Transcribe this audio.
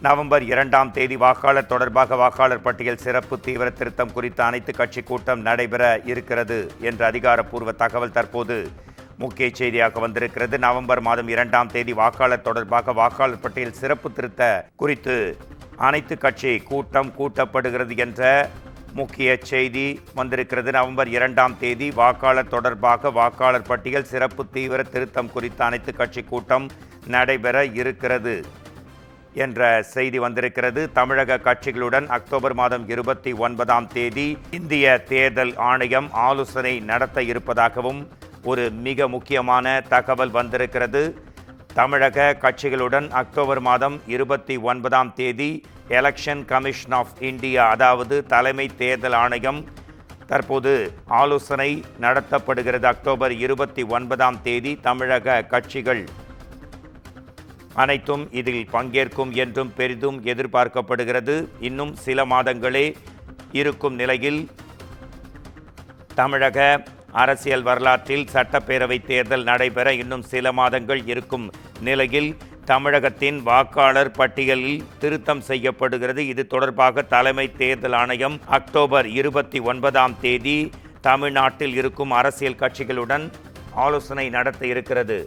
November 2ஆம் தேதி வாக்காளர் தொடர்பாக வாக்காளர் பட்டியல் சிறப்பு தீவிர திருத்தம் குறித்த அனைத்து கட்சி கூட்டம் நடைபெற இருக்கிறது என்ற அதிகாரப்பூர்வ தகவல் தற்போது முக்கிய செய்தியாக வந்திருக்கிறது. நவம்பர் மாதம் 2ஆம் தேதி வாக்காளர் தொடர்பாக வாக்காளர் பட்டியல் சிறப்பு திருத்த குறித்து அனைத்து கட்சி கூட்டம் கூட்டப்படுகிறது என்ற முக்கிய செய்தி வந்திருக்கிறது. நவம்பர் 2ஆம் தேதி வாக்காளர் தொடர்பாக வாக்காளர் பட்டியல் சிறப்பு தீவிர திருத்தம் குறித்த அனைத்து கட்சி கூட்டம் நடைபெற இருக்கிறது என்ற செய்தி வந்திருக்கிறது. தமிழக கட்சிகளுடன் அக்டோபர் மாதம் 29ஆம் தேதி இந்திய தேர்தல் ஆணையம் ஆலோசனை நடத்த இருப்பதாகவும் ஒரு மிக முக்கியமான தகவல் வந்திருக்கிறது. தமிழக கட்சிகளுடன் அக்டோபர் மாதம் 29ஆம் தேதி எலெக்ஷன் கமிஷன் ஆஃப் இந்தியா, அதாவது தலைமை தேர்தல் ஆணையம் தற்போது ஆலோசனை நடத்தப்படுகிறது. அக்டோபர் 29ஆம் தேதி தமிழக கட்சிகள் அனைத்தும் இதில் பங்கேற்கும் என்றும் பெரிதும் எதிர்பார்க்கப்படுகிறது. இன்னும் சில மாதங்களே இருக்கும் நிலையில் தமிழக அரசியல் வரலாற்றில் சட்டப்பேரவை தேர்தல் நடைபெற இன்னும் சில மாதங்கள் இருக்கும் நிலையில் தமிழகத்தின் வாக்காளர் பட்டியலில் திருத்தம் செய்யப்படுகிறது. இது தொடர்பாக தலைமை தேர்தல் ஆணையம் அக்டோபர் 29ஆம் தேதி தமிழ்நாட்டில் இருக்கும் அரசியல் கட்சிகளுடன் ஆலோசனை நடத்த இருக்கிறது.